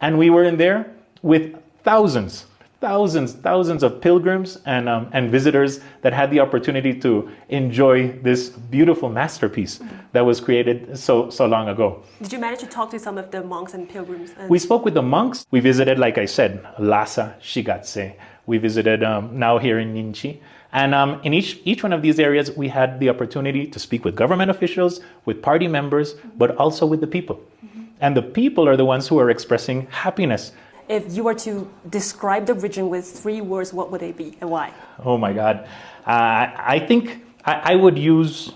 And we were in there with thousands of pilgrims and visitors that had the opportunity to enjoy this beautiful masterpiece that was created so long ago. Did you manage to talk to some of the monks and pilgrims? We spoke with the monks. We visited, like I said, Lhasa, Shigatse. We visited now here in Ningxi. And in each one of these areas, we had the opportunity to speak with government officials, with party members, but also with the people. And the people are the ones who are expressing happiness. If you were to describe the region with 3 words, what would they be and why? Oh my God. I think I would use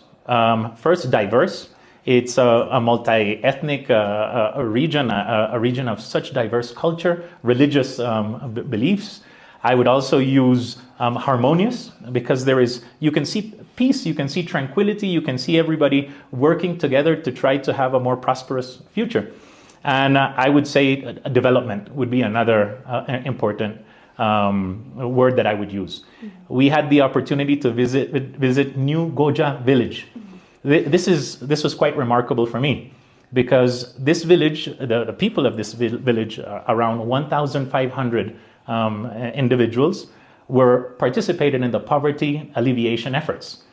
first diverse. It's a multi-ethnic region, a region of such diverse culture, religious beliefs. I would also use harmonious, because you can see peace, you can see tranquility, you can see everybody working together to try to have a more prosperous future. And I would say development would be another important word that I would use. We had the opportunity to visit New Goja village. This was quite remarkable for me, because this village, the people of this village, around 1,500 individuals, were participated in the poverty alleviation efforts.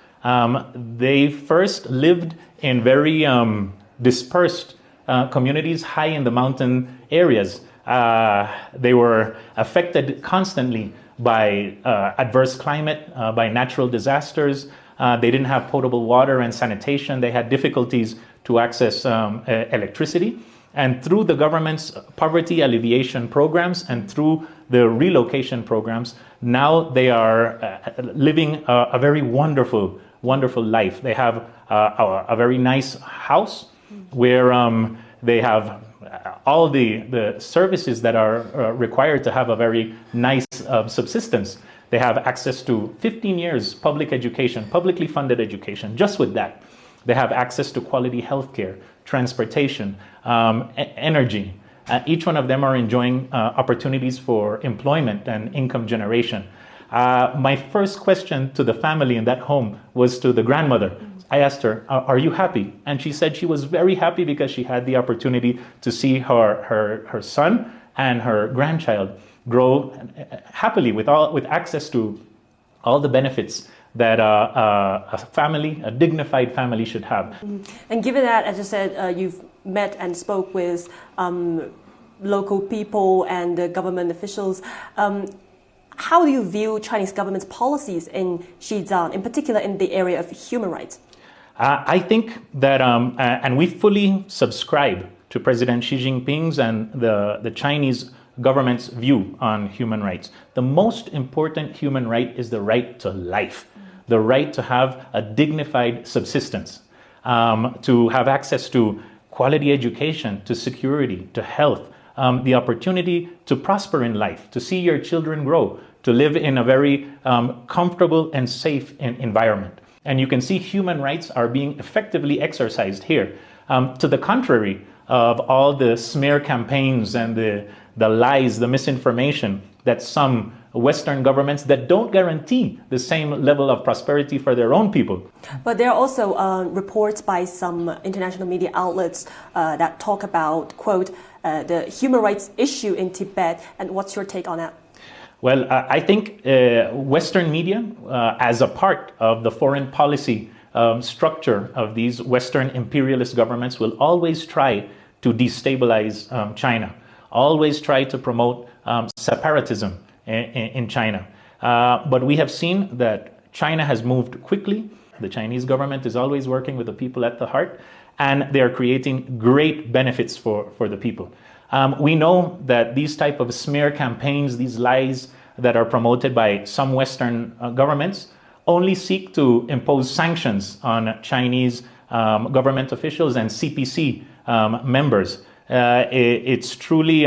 They first lived in very dispersed communities high in the mountain areas. They were affected constantly by adverse climate, by natural disasters. They didn't have potable water and sanitation. They had difficulties to access electricity. And through the government's poverty alleviation programs and through the relocation programs, now they are living a very wonderful life. They have a very nice house where they have all the services that are required to have a very nice subsistence. They have access to 15 years public education, publicly funded education. Just with that, they have access to quality healthcare, transportation, energy. Each one of them are enjoying opportunities for employment and income generation. My first question to the family in that home was to the grandmother. I asked her, are you happy? And she said she was very happy because she had the opportunity to see her son and her grandchild grow happily with access to all the benefits that a dignified family should have. And given that, as you said, you've met and spoke with local people and government officials, how do you view Chinese government's policies in Xizang, in particular in the area of human rights? I think that, and we fully subscribe to President Xi Jinping's and the Chinese government's view on human rights. The most important human right is the right to life, the right to have a dignified subsistence, to have access to quality education, to security, to health, the opportunity to prosper in life, to see your children grow, to live in a very comfortable and safe environment. And you can see human rights are being effectively exercised here. To the contrary of all the smear campaigns and the lies, the misinformation that some Western governments that don't guarantee the same level of prosperity for their own people. But there are also reports by some international media outlets that talk about, quote, the human rights issue in Tibet. And what's your take on that? Well, I think Western media, as a part of the foreign policy structure of these Western imperialist governments, will always try to destabilize China, always try to promote separatism in China. But we have seen that China has moved quickly. The Chinese government is always working with the people at the heart, and they are creating great benefits for the people. We know that these type of smear campaigns, these lies that are promoted by some Western governments, only seek to impose sanctions on Chinese government officials and CPC members. It's truly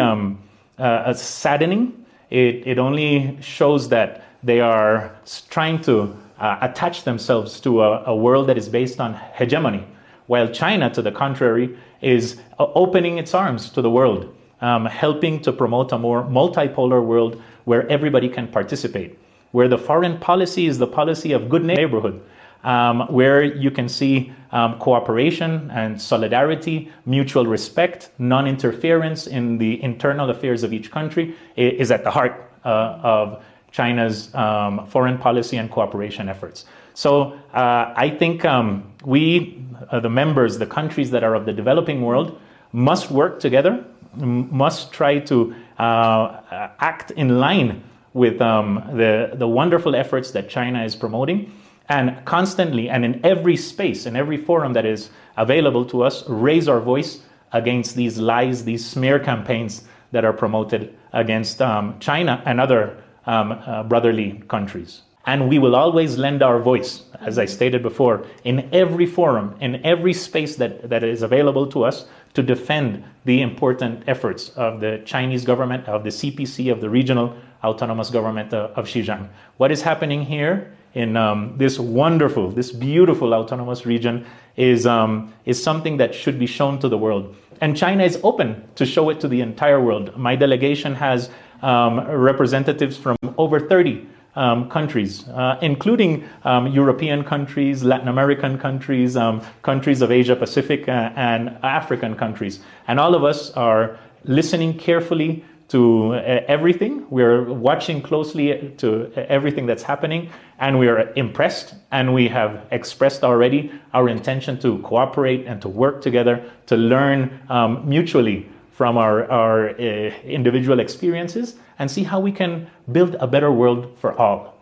saddening. It only shows that they are trying to attach themselves to a world that is based on hegemony, while China, to the contrary, is opening its arms to the world, helping to promote a more multipolar world where everybody can participate, where the foreign policy is the policy of good neighborhood, where you can see cooperation and solidarity, mutual respect, non-interference in the internal affairs of each country is at the heart of China's foreign policy and cooperation efforts. So I think we, the members, the countries that are of the developing world, must work together, must try to act in line with the wonderful efforts that China is promoting, and constantly and in every space, in every forum that is available to us, raise our voice against these lies, these smear campaigns that are promoted against China and other brotherly countries. And we will always lend our voice, as I stated before, in every forum, in every space that is available to us, to defend the important efforts of the Chinese government, of the CPC, of the regional autonomous government of Xizang. What is happening here in this wonderful, this beautiful autonomous region is something that should be shown to the world. And China is open to show it to the entire world. My delegation has representatives from over 30 countries, including European countries, Latin American countries, countries of Asia Pacific, and African countries. And all of us are listening carefully to everything. We're watching closely to everything that's happening, and we are impressed, and we have expressed already our intention to cooperate and to work together to learn mutually from our individual experiences and see how we can build a better world for all.